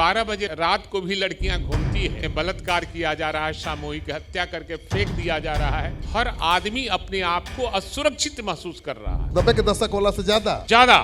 12 बजे रात को भी लड़कियां घूमती है, बलात्कार किया जा रहा है, सामूहिक हत्या करके फेंक दिया जा रहा है। हर आदमी अपने आप को असुरक्षित महसूस कर रहा है। 90 के दशक वाला से ज्यादा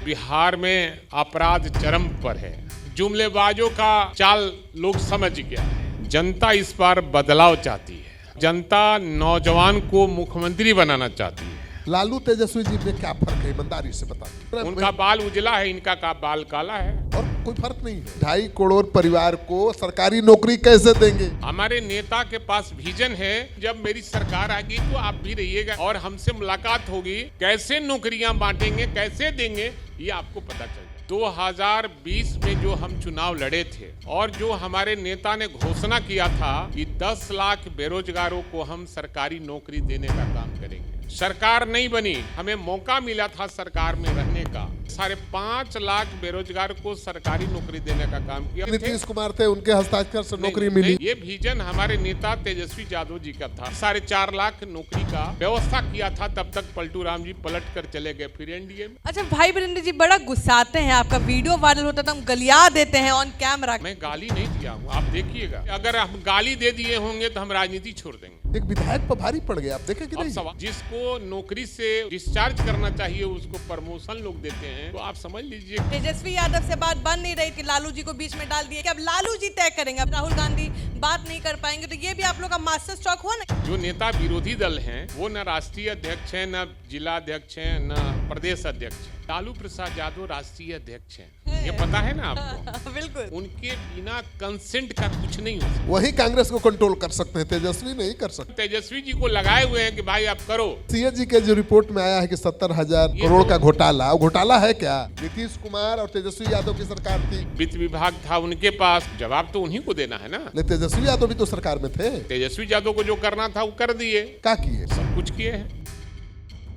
बिहार में अपराध चरम पर है। जुमलेबाजों का चाल लोग समझ गया है। जनता इस बार बदलाव चाहती है। जनता नौजवान को मुख्यमंत्री बनाना चाहती है। लालू तेजस्वी जी में क्या फर्क है, ईमानदारी से बताइए। उनका बाल उजला है, इनका का बाल काला है और कोई फर्क नहीं है। 2.5 करोड़ परिवार को सरकारी नौकरी कैसे देंगे? हमारे नेता के पास विजन है, जब मेरी सरकार आएगी तो आप भी रहिएगा और हमसे मुलाकात होगी। कैसे नौकरियां बांटेंगे, कैसे देंगे, ये आपको पता चल जाए। 2020 में जो हम चुनाव लड़े थे और जो हमारे नेता ने घोषणा किया था कि 10 लाख बेरोजगारों को हम सरकारी नौकरी देने का काम करेंगे। सरकार नहीं बनी, हमें मौका मिला था सरकार में रहने का। 5.5 लाख बेरोजगार को सरकारी नौकरी देने का काम किया। नीतीश कुमार थे, उनके हस्ताक्षर से नौकरी मिली। ये विजन हमारे नेता तेजस्वी यादव जी का था। 4.5 लाख नौकरी का व्यवस्था किया था। तब तक पलटू राम जी पलट कर चले गए फिर एनडीए में। अच्छा भाई वीरेंद्र जी बड़ा गुस्साते हैं, आपका वीडियो वायरल होता था, हम गलिया देते हैं ऑन कैमरा। मैं गाली नहीं दिया हूँ, आप देखिएगा। अगर हम गाली दे दिए होंगे तो हम राजनीति छोड़ देंगे। एक विधायक पर भारी पड़ गया, आप देखें कि नहीं? जिसको नौकरी से डिस्चार्ज करना चाहिए उसको प्रमोशन लोग देते हैं, तो आप समझ लीजिए। तेजस्वी यादव से बात बन नहीं रही थी, लालू जी को बीच में डाल दिया कि अब लालू जी तय करेंगे, अब राहुल गांधी बात नहीं कर पाएंगे, तो ये भी आप लोग का मास्टर स्ट्रोक हुआ ना। जो नेता विरोधी दल हैं वो न राष्ट्रीय अध्यक्ष हैं, न जिला अध्यक्ष हैं, न प्रदेश अध्यक्ष हैं। लालू प्रसाद यादव राष्ट्रीय अध्यक्ष हैं, ये पता है ना आपको? बिल्कुल। उनके बिना कंसेंट का कुछ नहीं हो सकता। वही कांग्रेस को कंट्रोल कर सकते हैं, तेजस्वी नहीं कर सकते। तेजस्वी जी को लगाए हुए हैं कि भाई आप करो। सीए जी के जो रिपोर्ट में आया है कि 70,000 करोड़ का घोटाला, वो घोटाला है क्या? नीतीश कुमार और तेजस्वी यादव की सरकार थी, वित्त विभाग था उनके पास, जवाब तो उन्हीं को देना है ना। तेजस्वी यादव भी तो सरकार में थे। तेजस्वी यादव को जो करना था वो कर दिए। क्या किए? सब कुछ किए हैं।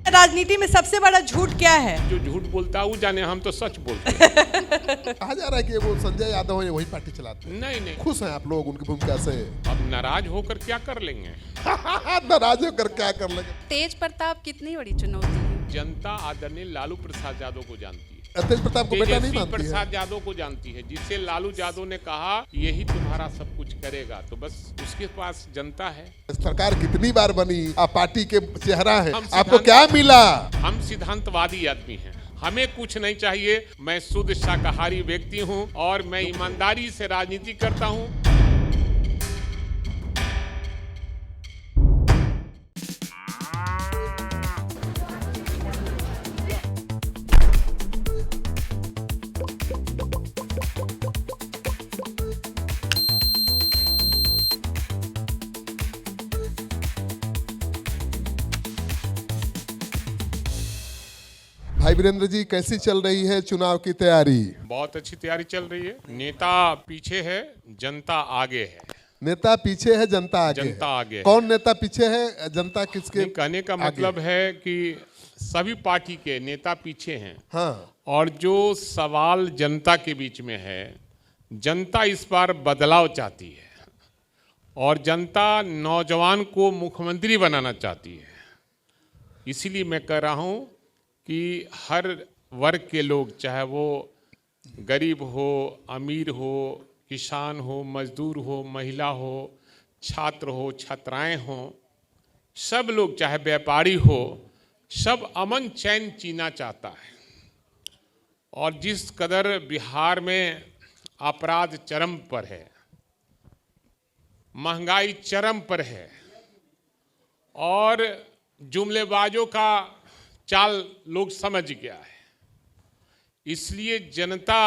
राजनीति में सबसे बड़ा झूठ क्या है? जो झूठ बोलता है वो जाने, हम तो सच बोलते हैं। कहा जा रहा है कि वो संजय यादव है, वही पार्टी चलाते हैं। नहीं। खुश हैं आप लोग उनकी भूमिका से? अब नाराज होकर क्या कर लेंगे? नाराज होकर क्या कर लेंगे? तेज प्रताप कितनी बड़ी चुनौती है। जनता आदरणीय लालू प्रसाद यादव को जानती है। तेज प्रताप को बेटा नहीं तेजस्वी मानती है। प्रसाद यादव को जानती है, जिसे लालू यादव ने कहा यही तुम्हारा सब कुछ करेगा, तो बस उसके पास जनता है। सरकार कितनी बार बनी, आप पार्टी के चेहरा है, हम आपको क्या मिला? हम सिद्धांतवादी आदमी हैं, हमें कुछ नहीं चाहिए। मैं शुद्ध शाकाहारी व्यक्ति हूं और मैं ईमानदारी से राजनीति करता हूं। भाई वीरेंद्र जी, कैसी चल रही है चुनाव की तैयारी? बहुत अच्छी तैयारी चल रही है। नेता पीछे है, जनता आगे है। नेता पीछे है, जनता आगे है। जनता आगे है। कौन नेता पीछे है, जनता किसके? कहने का मतलब है कि सभी पार्टी के नेता पीछे हैं। हाँ। और जो सवाल जनता के बीच में है, जनता इस बार बदलाव चाहती है और जनता नौजवान को मुख्यमंत्री बनाना चाहती है। इसीलिए मैं कह रहा हूं कि हर वर्ग के लोग, चाहे वो गरीब हो, अमीर हो, किसान हो, मजदूर हो, महिला हो, छात्र हो, छात्राएं हो, सब लोग, चाहे व्यापारी हो, सब अमन चैन जीना चाहता है। और जिस कदर बिहार में अपराध चरम पर है, महंगाई चरम पर है और जुमलेबाजों का चाल लोग समझ गया है, इसलिए जनता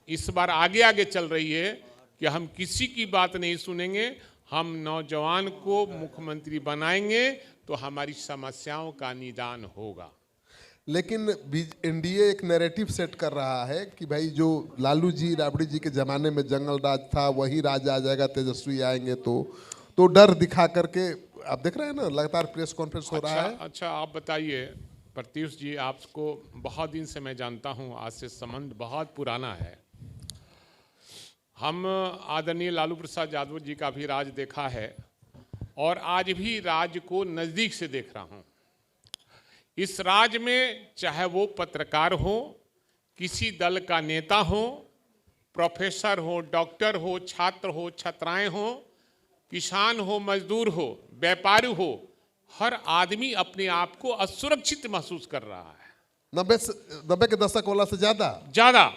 इस बार आगे आगे चल रही है कि हम किसी की बात नहीं सुनेंगे, हम नौजवान को मुख्यमंत्री बनाएंगे तो हमारी समस्याओं का निदान होगा। लेकिन एनडीए एक नैरेटिव सेट कर रहा है कि भाई जो लालू जी, राबड़ी जी के जमाने में जंगल राज था वही राज आ जाएगा, तेजस्वी आएंगे तो डर दिखा करके, आप देख रहे हैं ना, लगातार प्रेस कॉन्फ्रेंस हो रहा है। अच्छा, आप बताइए प्रत्युष जी, आपको बहुत दिन से मैं जानता हूं, आज से संबंध बहुत पुराना है। हम आदरणीय लालू प्रसाद यादव जी का भी राज देखा है और आज भी राज को नज़दीक से देख रहा हूं। इस राज में चाहे वो पत्रकार हो, किसी दल का नेता हो प्रोफेसर हो, डॉक्टर हो, छात्र हो, छात्राएं हो, किसान हो, मजदूर हो, व्यापारी हो, हर आदमी अपने आप को असुरक्षित महसूस कर रहा है। 90 के दशक वाला से ज्यादा।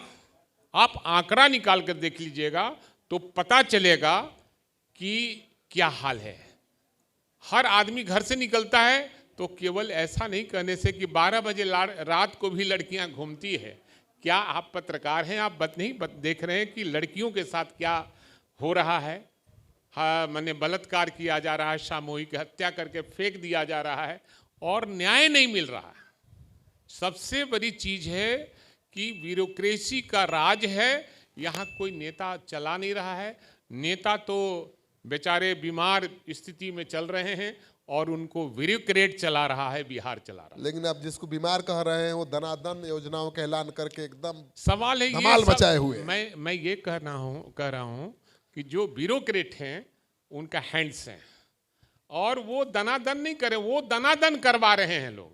आप आंकड़ा निकाल कर देख लीजिएगा तो पता चलेगा कि क्या हाल है। हर आदमी घर से निकलता है तो केवल ऐसा नहीं कहने से कि 12 बजे रात को भी लड़कियां घूमती है। क्या आप पत्रकार हैं, आप देख रहे हैं कि लड़कियों के साथ क्या हो रहा है? हाँ, मैंने बलात्कार किया जा रहा है, सामूहिक हत्या करके फेंक दिया जा रहा है और न्याय नहीं मिल रहा है। सबसे बड़ी चीज है कि ब्यूरोक्रेसी का राज है, यहाँ कोई नेता चला नहीं रहा है। नेता तो बेचारे बीमार स्थिति में चल रहे हैं और उनको ब्यूरोक्रेट चला रहा है, बिहार चला रहा है। लेकिन आप जिसको बीमार कह रहे हैं वो धनाधन योजनाओं का ऐलान करके एकदम सवाल है धमाल मचाए हुए। मैं ये कह रहा हूँ कि जो ब्यूरोक्रेट हैं उनका हैंड्स हैं और वो दनादन नहीं करें, वो दनादन करवा रहे हैं लोग,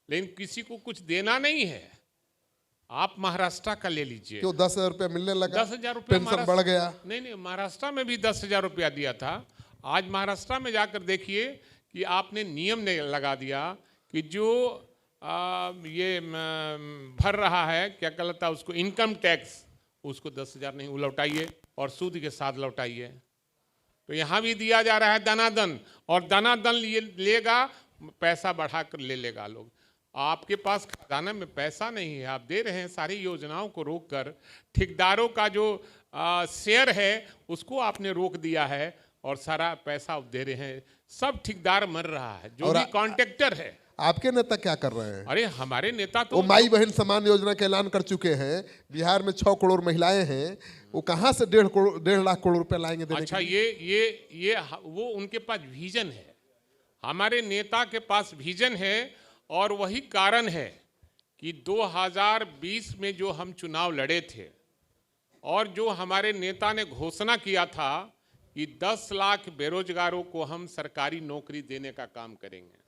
लेकिन किसी को कुछ देना नहीं है। आप महाराष्ट्र का ले लीजिए, क्यों 10,000 रुपया मिलने लगा, 10,000 रुपया पेंशन बढ़ गया। नहीं, महाराष्ट्र में भी 10,000 रुपया दिया था। आज महाराष्ट्र में जाकर देखिए कि आपने नियम ने लगा दिया कि जो ये भर रहा है, क्या कहता है उसको, इनकम टैक्स, उसको 10,000 नहीं, वो लौटाइए और सूद के साथ लौटाइए। तो यहाँ भी दिया जा रहा है दनादन, और दनादन लेगा, पैसा बढ़ाकर ले लेगा लोग। आपके पास खजाना में पैसा नहीं है, आप दे रहे हैं सारी योजनाओं को रोककर। ठेकेदारों का जो शेयर है उसको आपने रोक दिया है और सारा पैसा दे रहे हैं। सब ठेकेदार मर रहा है, जो भी कॉन्ट्रैक्टर है। आपके नेता क्या कर रहे हैं? अरे हमारे नेता तो वो माई बहन सम्मान योजना का ऐलान कर चुके हैं। बिहार में 6 करोड़ महिलाएं हैं, वो कहाँ से 1.5 लाख करोड़ रुपए लाएंगे देने अच्छा, के लिए? ये वो उनके पास विजन है। हमारे नेता के पास विजन है और वही कारण है कि 2020 में जो हम चुनाव लड़े थे और जो हमारे नेता ने घोषणा किया था कि 10 लाख बेरोजगारों को हम सरकारी नौकरी देने का काम करेंगे।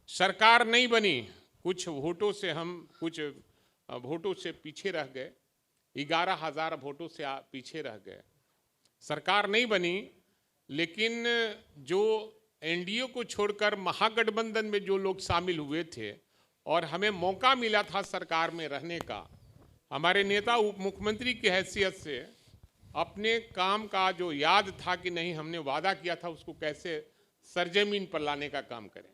सरकार नहीं बनी, कुछ वोटों से पीछे रह गए, 11,000 वोटों से पीछे रह गए। सरकार नहीं बनी, लेकिन जो एनडीए को छोड़कर महागठबंधन में जो लोग शामिल हुए थे और हमें मौका मिला था सरकार में रहने का, हमारे नेता उप मुख्यमंत्री की हैसियत से अपने काम का जो याद था कि नहीं, हमने वादा किया था उसको कैसे सरजमीन पर लाने का काम करें।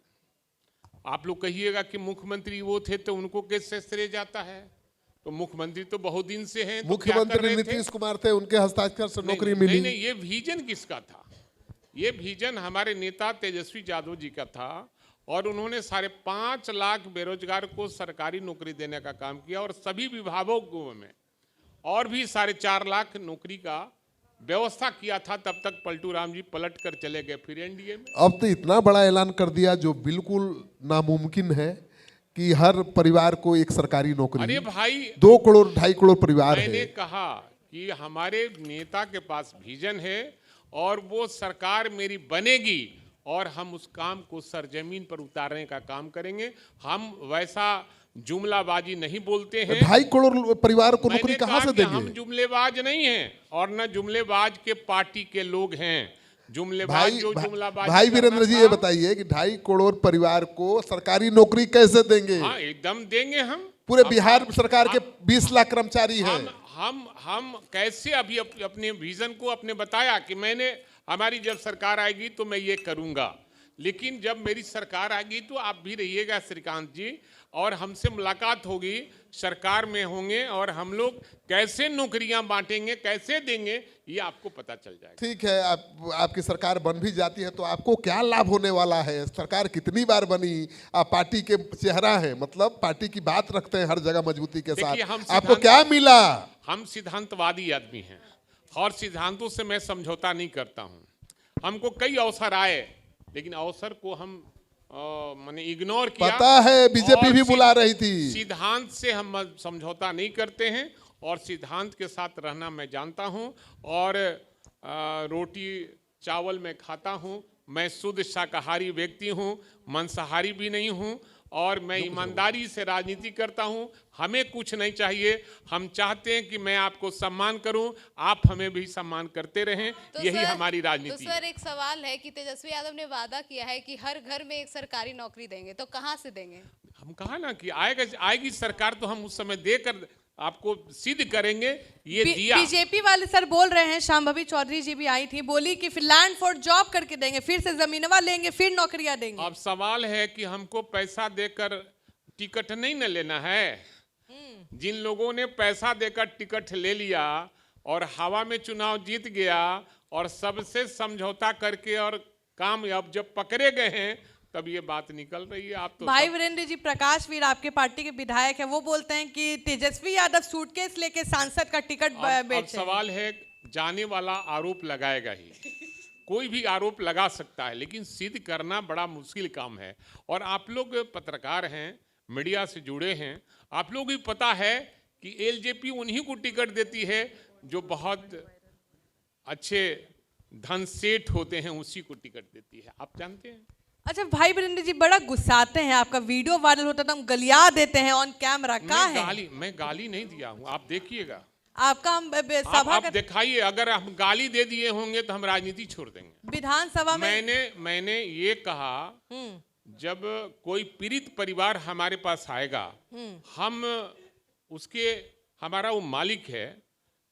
आप लोग कहिएगा कि मुख्यमंत्री वो थे तो उनको कैसे श्रेय जाता है? तो मुख्यमंत्री तो बहुत दिन से हैं। मुख्यमंत्री नीतीश कुमार थे, उनके हस्ताक्षर से नौकरी मिली। नहीं, ये विजन किसका था? ये विजन हमारे नेता तेजस्वी यादव जी का था और उन्होंने 5.5 लाख बेरोजगार को सरकारी नौकरी देने का काम किया और सभी विभागों में और भी 4.5 लाख नौकरी का व्यवस्था किया था। तब तक पलटू राम जी पलट कर चले गए फिर एनडीए में। अब तो इतना बड़ा ऐलान कर दिया जो बिल्कुल नामुमकिन है कि हर परिवार को एक सरकारी नौकरी। अरे भाई, 2 करोड़ 2.5 करोड़ परिवार है। मैंने कहा कि हमारे नेता के पास विजन है और वो सरकार मेरी बनेगी और हम उस काम को सरजमीन पर उतारने का काम करेंगे। हम वैसा जुमलाबाजी नहीं बोलते हैं। 2.5 करोड़ परिवार को नौकरी कहाँ से देंगे? हम जुमलेबाज नहीं हैं और न जुमलेबाज के पार्टी के लोग हैं। जुमलेबाज भाई वीरेंद्र जी, ये बताइए कि 2.5 करोड़ परिवार को सरकारी नौकरी कैसे देंगे? हाँ, एकदम देंगे हम। पूरे बिहार सरकार के 20 लाख कर्मचारी हैं। हम कैसे अभी अपने विजन को अपने बताया कि हमारी जब सरकार आएगी तो मैं ये करूंगा, लेकिन जब मेरी सरकार आएगी तो आप भी रहिएगा श्रीकांत जी, और हमसे मुलाकात होगी, सरकार में होंगे और हम लोग कैसे नौकरियां बांटेंगे, कैसे देंगे, ये आपको पता चल जाएगा। ठीक है, आपकी सरकार बन भी जाती है तो आपको क्या लाभ होने वाला है? सरकार कितनी बार बनी? आप पार्टी के चेहरा हैं, मतलब पार्टी की बात रखते हैं हर जगह मजबूती के साथ। आपको क्या मिला? हम सिद्धांतवादी आदमी हैं और सिद्धांतों से मैं समझौता नहीं करता हूं। हमको कई अवसर आए, लेकिन अवसर को हम मैंने इग्नोर किया। पता है, बीजेपी भी बुला रही थी। सिद्धांत से हम समझौता नहीं करते हैं और सिद्धांत के साथ रहना मैं जानता हूं और रोटी चावल में खाता हूं। मैं शुद्ध शाकाहारी व्यक्ति हूं, मांसाहारी भी नहीं हूं और मैं ईमानदारी से राजनीति करता हूं। हमें कुछ नहीं चाहिए, हम चाहते हैं कि मैं आपको सम्मान करूं, आप हमें भी सम्मान करते रहें, यही हमारी राजनीति तो सर एक सवाल है कि तेजस्वी यादव ने वादा किया है कि हर घर में एक सरकारी नौकरी देंगे, तो कहां से देंगे? हम कहा ना कि आएगी सरकार तो हम उस समय देकर आपको सिद्ध करेंगे। ये दिया बीजेपी वाले सर बोल रहे हैं, शांभवी चौधरी जी भी आई थी, बोली कि फिर लैंड फॉर जॉब करके देंगे, फिर से जमीनवा लेंगे, फिर नौकरियां देंगे। अब सवाल है कि हमको पैसा देकर टिकट नहीं न लेना है। जिन लोगों ने पैसा देकर टिकट ले लिया और हवा में चुनाव जीत गया और सबसे समझौता करके और काम अब जब पकड़े गए हैं तब ये बात निकल रही है। आप तो भाई वीरेंद्र जी, प्रकाश वीर आपके पार्टी के विधायक है, वो बोलते हैं कि तेजस्वी यादव सूटकेस लेके सांसद का टिकट अब सवाल है, जाने वाला आरोप लगाएगा ही, कोई भी आरोप लगा सकता है, लेकिन सिद्ध करना बड़ा मुश्किल काम है। और आप लोग पत्रकार हैं, मीडिया से जुड़े हैं, आप लोग भी पता है कि एलजेपी उन्हीं को टिकट देती है जो बहुत अच्छे धन सेठ होते हैं, उसी को टिकट देती है, आप जानते हैं। अच्छा भाई वीरेंद्र जी, बड़ा गुस्साते हैं, आपका वीडियो वायरल होता था, हम गलिया देते हैं ऑन कैमरा, का है? मैं गाली नहीं दिया हूँ, आप देखिएगा, आपका हम सभा आप दिखाइए। अगर हम गाली दे दिए होंगे तो हम राजनीति छोड़ देंगे। विधानसभा में मैंने ये कहा, जब कोई पीड़ित परिवार हमारे पास आएगा, हम उसके, हमारा वो मालिक है,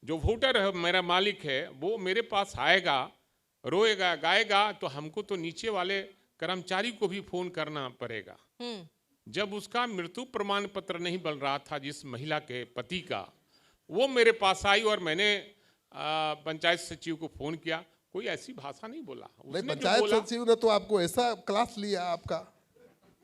जो वोटर है मेरा मालिक है, वो मेरे पास आएगा, रोएगा गाएगा, तो हमको तो नीचे वाले कर्मचारी को भी फोन करना पड़ेगा। जब उसका मृत्यु प्रमाण पत्र नहीं बन रहा था जिस महिला के पति का, वो मेरे पास आई और मैंने पंचायत सचिव को फोन किया, कोई ऐसी भाषा नहीं बोला। नहीं, पंचायत सचिव ने तो आपको ऐसा क्लास लिया आपका।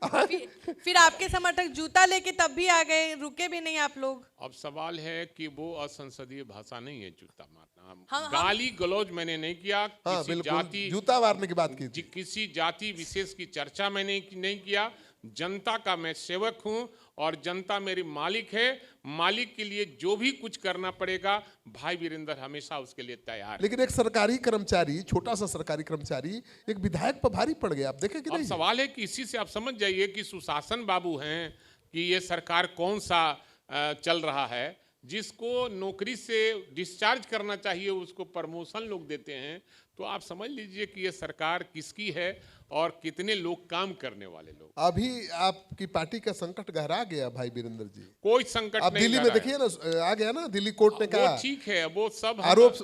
फिर आपके समर्थक जूता लेके तब भी आ गए, रुके भी नहीं आप लोग। अब सवाल है कि वो असंसदीय भाषा नहीं है जूता मारना। गाली गलौज मैंने नहीं किया, किसी जाति, जूता मारने की बात की, किसी जाति विशेष की चर्चा मैंने नहीं किया। जनता का मैं सेवक हूं और जनता मेरी मालिक है। मालिक के लिए जो भी कुछ करना पड़ेगा, भाई वीरेंद्र हमेशा उसके लिए तैयार है। लेकिन एक सरकारी कर्मचारी, छोटा सा सरकारी कर्मचारी एक विधायक पर भारी पड़ गया, आप देखें कि नहीं? सवाल है कि इसी से आप समझ जाइए कि सुशासन बाबू हैं कि ये सरकार कौन सा चल रहा है। जिसको नौकरी से डिस्चार्ज करना चाहिए उसको प्रमोशन लोग देते हैं, तो आप समझ लीजिए कि ये सरकार किसकी है और कितने लोग काम करने वाले लोग। अभी आपकी पार्टी का संकट गहरा गया भाई वीरेंद्र जी। कोई संकट अब नहीं, दिल्ली में देखिए ना, आ गया ना, दिल्ली कोर्ट ने कहा ठीक है, वो सब आरोप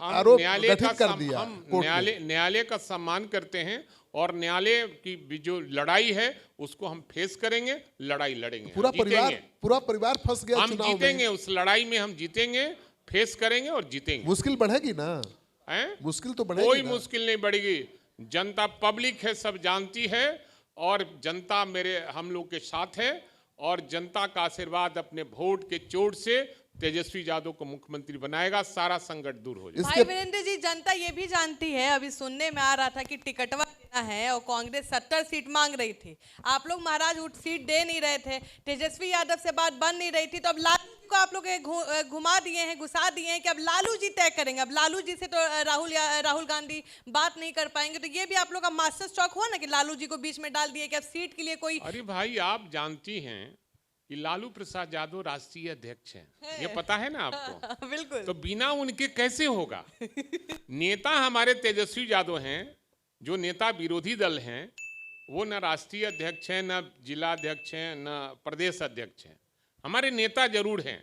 न्यायालय गठित कर दिया। हम न्यायालय का सम्मान करते हैं और न्यायालय की जो लड़ाई है उसको हम फेस करेंगे, लड़ाई लड़ेंगे, पूरा परिवार फंस गया, हम जीतेंगे, उस लड़ाई में हम जीतेंगे, फेस करेंगे और जीतेंगे। मुश्किल बढ़ेगी ना? मुश्किल तो बढ़ेगी, कोई मुश्किल नहीं बढ़ेगी। जनता पब्लिक है, सब जानती है, और जनता हम लोग के साथ है, और जनता का आशीर्वाद अपने वोट के चोट से तेजस्वी यादव को मुख्यमंत्री बनाएगा, सारा संकट दूर हो जाएगा। भाई वीरेंद्र जी, जनता ये भी जानती है, अभी सुनने में आ रहा था कि टिकटवा देना है और कांग्रेस 70 सीट मांग रही थी, आप लोग महाराज सीट दे नहीं रहे थे, तेजस्वी यादव से बात बन नहीं रही थी, तो अब लालू को आप लोग घुमा दिए हैं, घुसा दिए हैं कि अब लालू जी तय करेंगे। अब लालू जी से तो राहुल गांधी बात नहीं कर पाएंगे, तो ये भी आप लोग का मास्टर स्ट्रोक हुआ ना कि लालू जी को बीच में डाल दिए कि अब सीट के लिए कोई। अरे भाई, आप जानती हैं कि लालू प्रसाद यादव राष्ट्रीय अध्यक्ष हैं, ये पता है ना आपको? बिल्कुल। तो बिना उनके कैसे होगा? नेता हमारे तेजस्वी यादव हैं, जो नेता विरोधी दल हैं, वो न राष्ट्रीय अध्यक्ष हैं, न जिला अध्यक्ष हैं, न प्रदेश अध्यक्ष हैं। हमारे नेता जरूर हैं,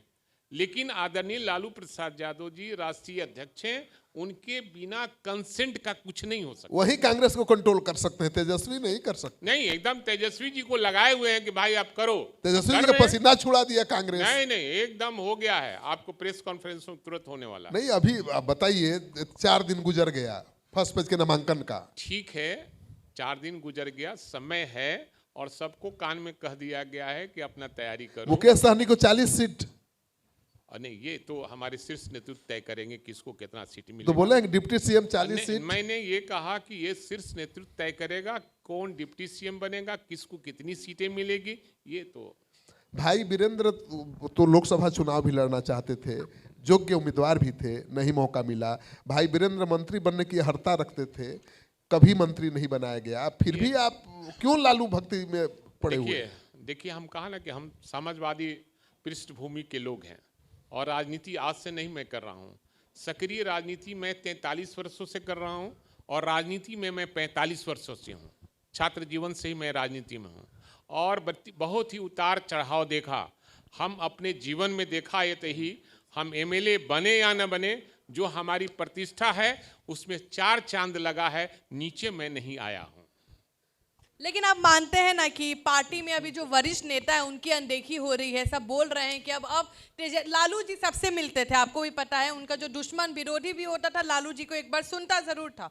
लेकिन आदरणीय लालू प्रसाद यादव जी राष्ट्रीय अध्यक्ष हैं, उनके बिना कंसेंट का कुछ नहीं हो सकता। वही कांग्रेस को कंट्रोल कर सकते हैं, तेजस्वी नहीं कर सकते। नहीं, एकदम तेजस्वी जी को लगाए हुए हैं कि भाई आप करो। तेजस्वी जी का पसीना छुड़ा दिया कांग्रेस। नहीं, एकदम हो गया है, आपको प्रेस कॉन्फ्रेंस में तुरंत होने वाला। नहीं, अभी बताइए, 4 दिन गुजर गया फर्स्ट पेज के नामांकन का। ठीक है, 4 दिन गुजर गया, समय है, और सबको कान में कह दिया गया है कि अपना तैयारी करो। मुकेश सहनी को 40 सीट, नहीं, ये तो हमारे शीर्ष नेतृत्व तय करेंगे किसको कितना सीट मिलेगा। तो बोले डिप्टी सीएम 40 सीट। मैंने ये कहा कि ये शीर्ष नेतृत्व तय करेगा कौन डिप्टी सीएम बनेगा, किसको कितनी सीटें मिलेगी। ये तो भाई वीरेंद्र तो लोकसभा चुनाव भी लड़ना चाहते थे, योग्य उम्मीदवार भी थे, नहीं मौका मिला। भाई वीरेंद्र मंत्री बनने की हरता रखते थे, कभी मंत्री नहीं बनाया गया, फिर भी आप क्यों लालू भक्ति में पड़े हुए हैं। देखिए हम कहा ना कि हम समाजवादी पृष्ठभूमि के लोग हैं और राजनीति आज से नहीं मैं कर रहा हूँ। सक्रिय राजनीति मैं 43 वर्षों से कर रहा हूँ और राजनीति में मैं 45 वर्षों से हूँ। छात्र जीवन से ही मैं राजनीति में हूँ और बहुत ही उतार चढ़ाव देखा। हम अपने जीवन में देखा ये तो ही हम एमएलए बने या न बने, जो हमारी प्रतिष्ठा है उसमें 4 चांद लगा है, नीचे मैं नहीं आया हूँ। लेकिन आप मानते हैं ना कि पार्टी में अभी जो वरिष्ठ नेता है उनकी अनदेखी हो रही है। सब बोल रहे हैं कि अब लालू जी सबसे मिलते थे, आपको भी पता है, उनका जो दुश्मन विरोधी भी होता था लालू जी को एक बार सुनता जरूर था।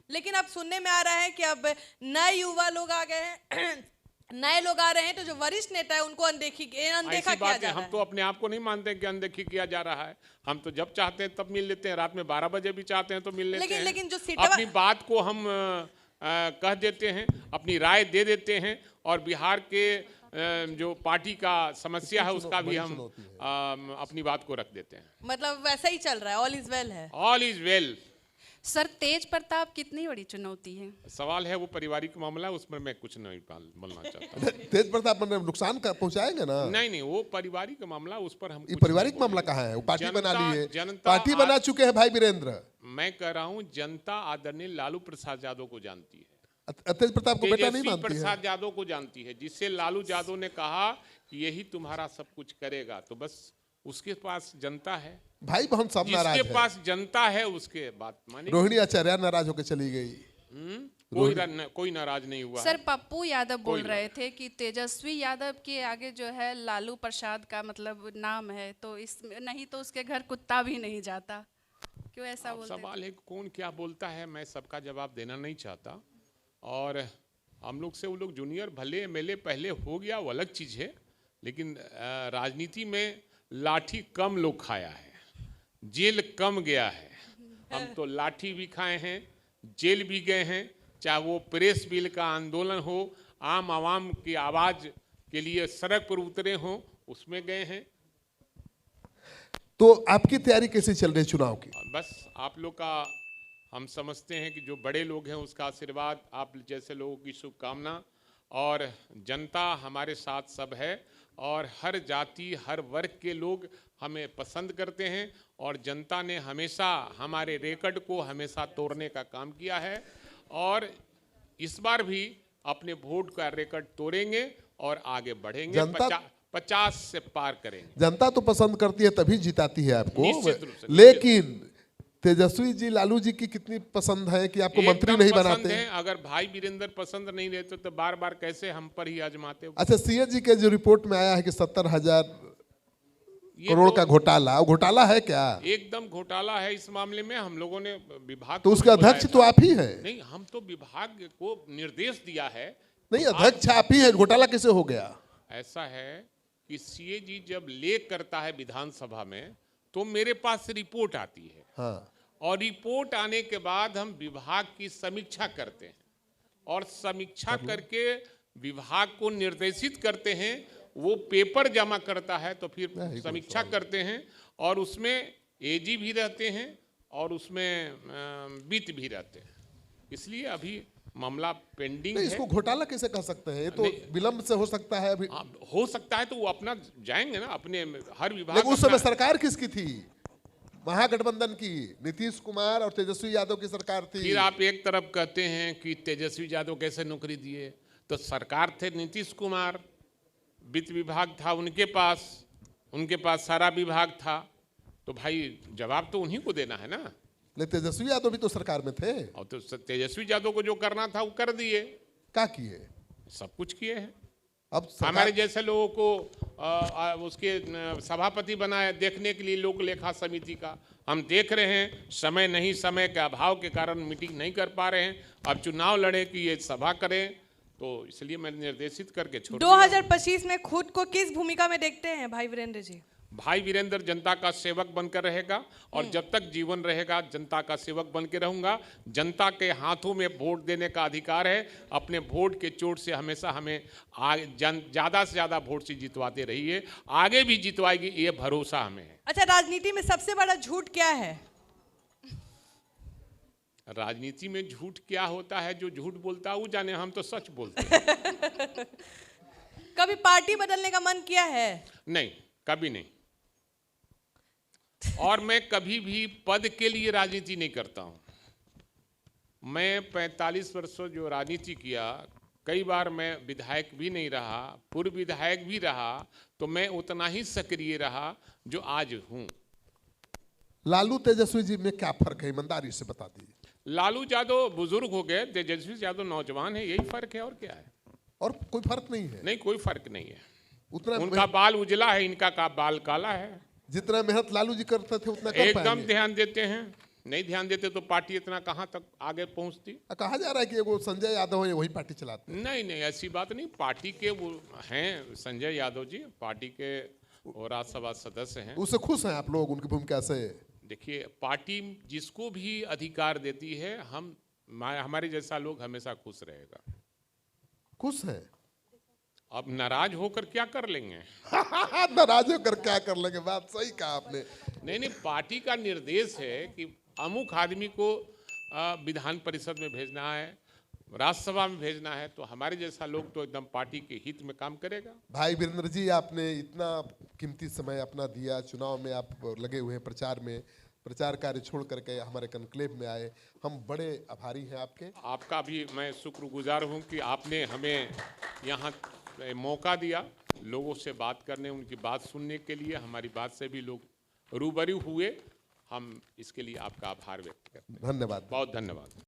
लेकिन अब सुनने में आ रहा है कि अब नए युवा लोग आ गए हैं नए लोग आ रहे हैं, तो जो वरिष्ठ नेता है उनको अनदेखा किया जा रहा है। हम तो अपने आप को नहीं मानते कि अनदेखी किया जा रहा है। हम तो जब चाहते हैं तब मिल लेते हैं, रात में 12 बजे भी चाहते हैं तो मिल लेते हैं। लेकिन जो अपनी बात को हम कह देते हैं, अपनी राय दे देते हैं और बिहार के जो पार्टी का समस्या है उसका भी हम अपनी बात को रख देते हैं। मतलब वैसा ही चल रहा है, ऑल इज वेल है। All is well. सर, तेज प्रताप कितनी बड़ी चुनौती है? सवाल है वो पारिवारिक मामला, उसमें मैं कुछ नहीं बोलना चाहता। तेज प्रताप ने नुकसान पहुंचाएंगे ना? नहीं, वो पारिवारिक मामला, उस पर हम ये पारिवारिक मामला कहाँ है? वो पार्टी बना ली है, पार्टी बना चुके हैं भाई वीरेंद्र। मैं कह रहा हूँ जनता आदरणीय लालू प्रसाद यादव को जानती है, तेज प्रताप को बेटा नहीं मानती है। प्रसाद यादव को जानती है, जिससे लालू यादव ने कहा कि यही तुम्हारा सब कुछ करेगा, तो बस उसके पास जनता है। भाई बहन सब नाराज है। जिसके पास जनता है उसके बात माने। रोहिणी आचार्य नाराज होकर चली गई। कोई नाराज नहीं हुआ। सर, पप्पू यादव बोल रहे थे कि तेजस्वी यादव के आगे जो है लालू प्रसाद का मतलब नाम है, तो इस नहीं तो उसके घर कुत्ता भी नहीं जाता। क्यों ऐसा बोलते? सवाल है कौन क्या बोलता है, मैं सबका जवाब देना नहीं चाहता। और हम लोग से वो लोग जूनियर भले एमएलए पहले हो गया, वो अलग चीज़ है, लेकिन राजनीति में लाठी कम लोग खाया है, जेल कम गया है। हम तो लाठी भी खाए हैं, जेल भी गए हैं, चाहे वो प्रेस बिल का आंदोलन हो, आम आवाम की आवाज़ के लिए सड़क पर उतरे हों, उसमें गए हैं। तो आपकी तैयारी कैसे चल रही है चुनाव की? बस आप लोग का हम समझते हैं कि जो बड़े लोग हैं उसका आशीर्वाद, आप जैसे लोगों की शुभकामना, और जनता हमारे साथ सब है और हर जाति हर वर्ग के लोग हमें पसंद करते हैं और जनता ने हमेशा हमारे रिकॉर्ड को हमेशा तोड़ने का काम किया है और इस बार भी अपने वोट का रिकॉर्ड तोड़ेंगे और आगे बढ़ेंगे। 50 से पार करेंगे। जनता तो पसंद करती है तभी जिताती है आपको, निश्चित रूप से। लेकिन तेजस्वी जी लालू जी की कितनी पसंद है कि आपको मंत्री नहीं बनाते? अगर भाई वीरेंद्र पसंद नहीं रहते तो बार बार कैसे हम पर ही आजमाते? अच्छा, सीए जी के जो रिपोर्ट में आया है कि 70,000 करोड़ का घोटाला है क्या? एकदम घोटाला है। इस मामले में हम लोगों ने विभाग तो उसका अध्यक्ष तो आप ही है। नहीं, हम तो विभाग को निर्देश दिया है। नहीं, अध्यक्ष आप ही है, घोटाला कैसे हो गया? ऐसा है कि सीए जी जब लेख करता है विधानसभा में तो मेरे पास रिपोर्ट आती है। हाँ। और रिपोर्ट आने के बाद हम विभाग की समीक्षा करते हैं और समीक्षा करके विभाग को निर्देशित करते हैं, वो पेपर जमा करता है तो फिर समीक्षा करते हैं और उसमें एजी भी रहते हैं और उसमें वित्त भी रहते हैं। इसलिए अभी मामला पेंडिंग है। इसको घोटाला कैसे कह सकते हैं? ये तो विलंब से हो सकता है अभी। हो सकता है तो वो अपना जाएंगे ना अपने हर विभाग। लेकिन उस समय सरकार किसकी थी? महागठबंधन की, नीतीश कुमार और तेजस्वी यादव की सरकार थी। फिर आप एक तरफ कहते हैं कि तेजस्वी यादव कैसे नौकरी दिए, तो सरकार थे नीतीश कुमार, वित्त विभाग था उनके पास सारा विभाग था, तो भाई जवाब तो उन्हीं को देना है ना। लेकिन तेजस्वी यादव भी तो सरकार में थे। और तो तेजस्वी यादव को जो करना था वो कर दिए। क्या किए? सब कुछ किए हैं। अब हमारे जैसे लोगों को उसके सभापति बनाया देखने के लिए लोक लेखा समिति का, हम देख रहे हैं समय नहीं, समय के अभाव के कारण मीटिंग नहीं कर पा रहे हैं। अब चुनाव लड़े कि ये सभा करें, तो इसलिए मैं निर्देशित करके छोड़ 2025 में खुद को किस भूमिका में देखते हैं भाई वीरेंद्र जी? भाई वीरेंद्र जनता का सेवक बनकर रहेगा और जब तक जीवन रहेगा जनता का सेवक बन के रहूंगा। जनता के हाथों में वोट देने का अधिकार है। अपने वोट के चोट से हमेशा हमें ज़्यादा से ज़्यादा वोट से जितवाते रहिए, आगे भी जितवाएगी, ये भरोसा हमें है। अच्छा, राजनीति में सबसे बड़ा झूठ क्या है? राजनीति में झूठ क्या होता है? जो झूठ बोलता है वो जाने, हम तो सच बोलते हैं। कभी पार्टी बदलने का मन किया है? नहीं, कभी नहीं। और मैं कभी भी पद के लिए राजनीति नहीं करता हूं। मैं 45 वर्षों जो राजनीति किया, कई बार मैं विधायक भी नहीं रहा, पूर्व विधायक भी रहा, तो मैं उतना ही सक्रिय रहा जो आज हूं। लालू तेजस्वी जी में क्या फर्क है, ईमानदारी से बता दीजिए। लालू यादव बुजुर्ग हो गए, तेजस्वी यादव नौजवान है, यही फर्क है और क्या है। और कोई फर्क नहीं है? नहीं, कोई फर्क नहीं है। उतना उनका बाल उजला है, इनका का बाल काला है। जितना मेहनत लालू जी करते थे उतना कर एकदम पाएंगे? ध्यान देते हैं। नहीं ध्यान देते तो पार्टी इतना कहां तक आगे पहुंचती। कहा जा रहा है कि वो संजय यादव है, वही पार्टी चलाते हैं। नहीं नहीं, ऐसी बात नहीं। पार्टी के वो हैं संजय यादव जी, पार्टी के और राज्यसभा सदस्य हैं। उससे खुश हैं आप लोग, उनकी भूमिका से? देखिए, पार्टी जिसको भी अधिकार देती है, हमारे जैसा लोग हमेशा खुश रहेगा। खुश हैं? अब नाराज होकर क्या कर लेंगे? नाराज होकर क्या कर लेंगे, बात सही कहा आपने। नहीं, पार्टी का निर्देश है कि अमुक आदमी को विधान परिषद में भेजना है, राज्यसभा में भेजना है, तो हमारे जैसा लोग तो एकदम पार्टी के हित में काम करेगा। भाई वीरेंद्र जी, आपने इतना कीमती समय अपना दिया, चुनाव में आप लगे हुए हैं, प्रचार में, प्रचार कार्य छोड़ करके हमारे कन्क्लेव में आए, हम बड़े आभारी हैं आपके। आपका भी मैं शुक्रगुजार हूं कि आपने हमें यहाँ मौका दिया लोगों से बात करने, उनकी बात सुनने के लिए। हमारी बात से भी लोग रूबरू हुए, हम इसके लिए आपका आभार व्यक्त करते हैं। धन्यवाद। बहुत धन्यवाद।